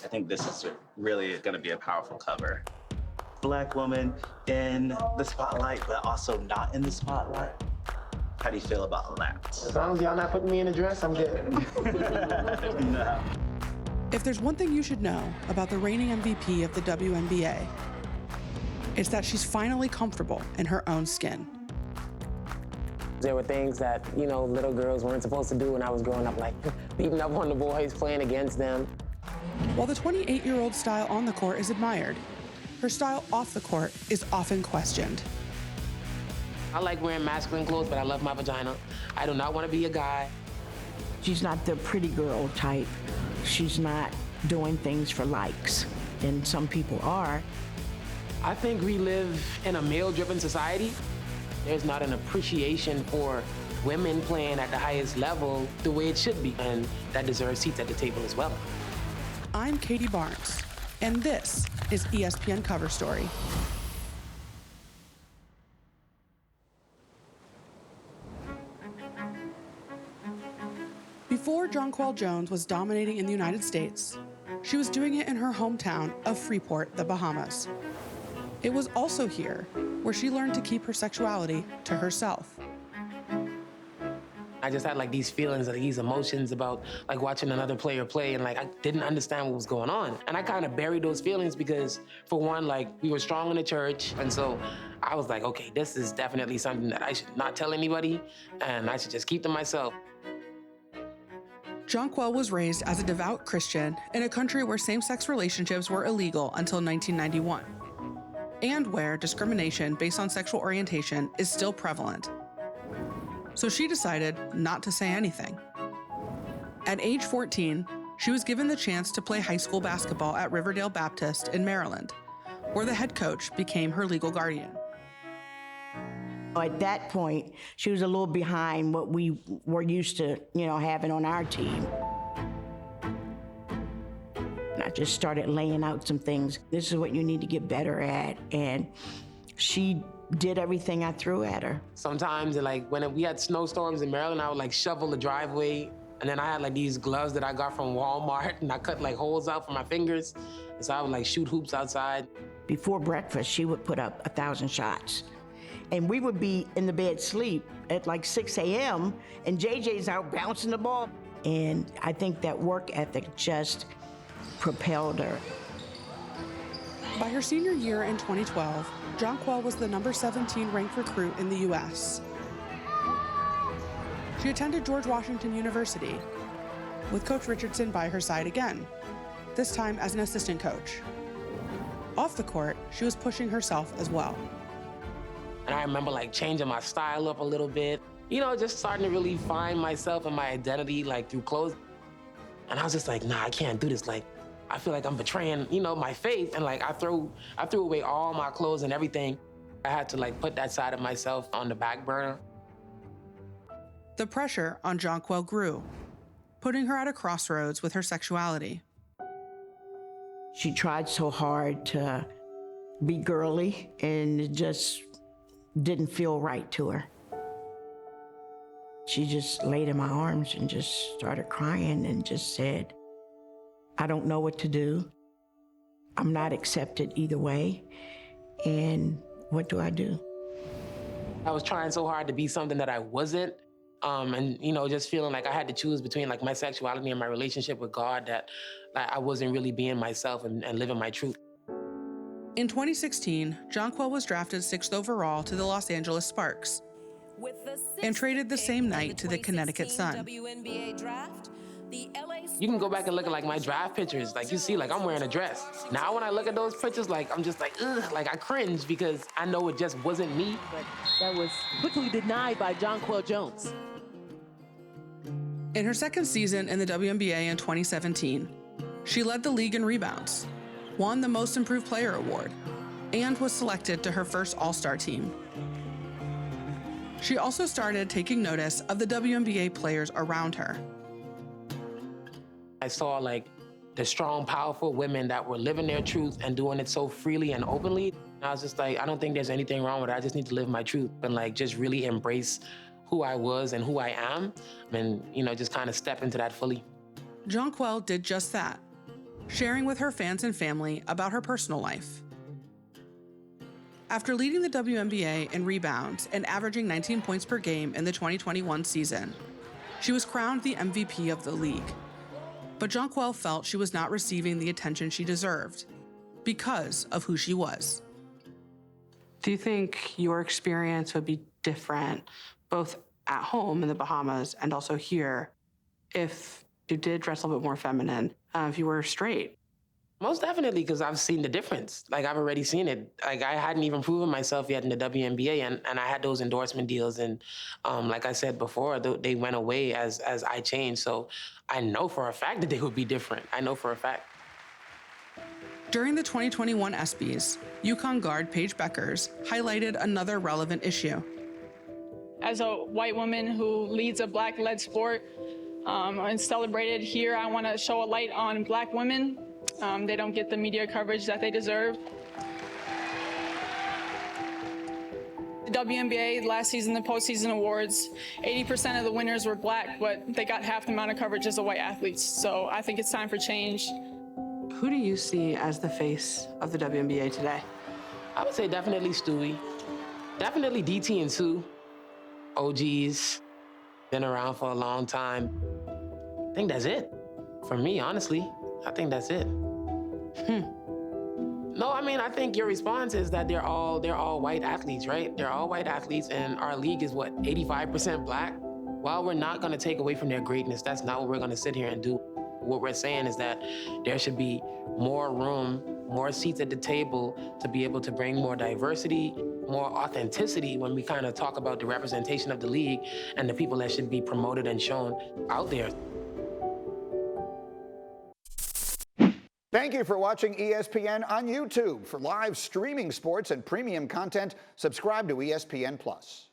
I think this is really going to be a powerful cover. Black woman in the spotlight, but also not in the spotlight. How do you feel about that? As long as y'all not putting me in a dress, I'm good. No. If there's one thing you should know about the reigning MVP of the WNBA, it's that she's finally comfortable in her own skin. There were things that, little girls weren't supposed to do when I was growing up, like beating up on the boys, playing against them. While the 28-year-old style on the court is admired, her style off the court is often questioned. I like wearing masculine clothes, but I love my vagina. I do not want to be a guy. She's not the pretty girl type. She's not doing things for likes, and some people are. I think we live in a male-driven society. There's not an appreciation for women playing at the highest level the way it should be, and that deserves seats at the table as well. I'm Katie Barnes, and this is ESPN Cover Story. Before Jonquel Jones was dominating in the United States, she was doing it in her hometown of Freeport, the Bahamas. It was also here where she learned to keep her sexuality to herself. I just had these feelings, these emotions about watching another player play, and I didn't understand what was going on. And I kind of buried those feelings because, for one, we were strong in the church, and so I was like, okay, this is definitely something that I should not tell anybody, and I should just keep to myself. Jonquel was raised as a devout Christian in a country where same-sex relationships were illegal until 1991, and where discrimination based on sexual orientation is still prevalent. So she decided not to say anything. At age 14, she was given the chance to play high school basketball at Riverdale Baptist in Maryland, where the head coach became her legal guardian. At that point, she was a little behind what we were used to, having on our team. And I just started laying out some things. This is what you need to get better at. And she did everything I threw at her. Sometimes, when we had snowstorms in Maryland, I would shovel the driveway. And then I had these gloves that I got from Walmart, and I cut holes out for my fingers. And so I would shoot hoops outside. Before breakfast, she would put up 1,000 shots. And we would be in the bed sleep at 6 a.m. and JJ's out bouncing the ball. And I think that work ethic just propelled her. By her senior year in 2012, Jonquel was the number 17 ranked recruit in the U.S. She attended George Washington University, with Coach Richardson by her side again, this time as an assistant coach. Off the court, she was pushing herself as well. And I remember changing my style up a little bit, just starting to really find myself and my identity through clothes. And I was just nah, I can't do this. I feel like I'm betraying, my faith. And I threw away all my clothes and everything. I had to put that side of myself on the back burner. The pressure on Jonquel grew, putting her at a crossroads with her sexuality. She tried so hard to be girly, and it just didn't feel right to her. She just laid in my arms and just started crying and just said, I don't know what to do. I'm not accepted either way. And what do I do? I was trying so hard to be something that I wasn't. And, just feeling I had to choose between my sexuality and my relationship with God, that I wasn't really being myself and living my truth. In 2016, Jonquel was drafted 6th overall to the Los Angeles Sparks and traded the same night to the Connecticut Sun. WNBA draft, the LA You can go back and look at my draft pictures. You see, I'm wearing a dress. Now when I look at those pictures, I'm just ugh, I cringe because I know it just wasn't me. But that was quickly denied by Jonquel Jones. In her second season in the WNBA in 2017, she led the league in rebounds, won the Most Improved Player award, and was selected to her first All-Star team. She also started taking notice of the WNBA players around her. I saw the strong, powerful women that were living their truth and doing it so freely and openly. And I was just I don't think there's anything wrong with it. I just need to live my truth and just really embrace who I was and who I am, and just kind of step into that fully. Jonquel did just that. sharing with her fans and family about her personal life. After leading the WNBA in rebounds and averaging 19 points per game in the 2021 season, she was crowned the MVP of the league. But Jonquel felt she was not receiving the attention she deserved because of who she was. Do you think your experience would be different, both at home in the Bahamas and also here, if you did dress a little bit more feminine, if you were straight? Most definitely, because I've seen the difference. Like, I've already seen it. Like, I hadn't even proven myself yet in the WNBA, and I had those endorsement deals. And like I said before, they went away as I changed. So I know for a fact that they would be different. I know for a fact. During the 2021 ESPYs, UConn guard Paige Beckers highlighted another relevant issue. As a white woman who leads a Black-led sport and celebrated here, I want to show a light on Black women. They don't get the media coverage that they deserve. The WNBA last season, the postseason awards, 80% of the winners were Black, but they got half the amount of coverage as the white athletes. So I think it's time for change. Who do you see as the face of the WNBA today? I would say definitely Stewie. Definitely DT and Sue. OGs, been around for a long time. I think that's it. For me, honestly, I think that's it. No, I mean, I think your response is that they're all white athletes, right? They're all white athletes, and our league is what, 85% Black? While we're not gonna take away from their greatness, that's not what we're gonna sit here and do. What we're saying is that there should be more room, more seats at the table to be able to bring more diversity, more authenticity when we kind of talk about the representation of the league and the people that should be promoted and shown out there. Thank you for watching ESPN on YouTube. For live streaming sports and premium content, subscribe to ESPN+.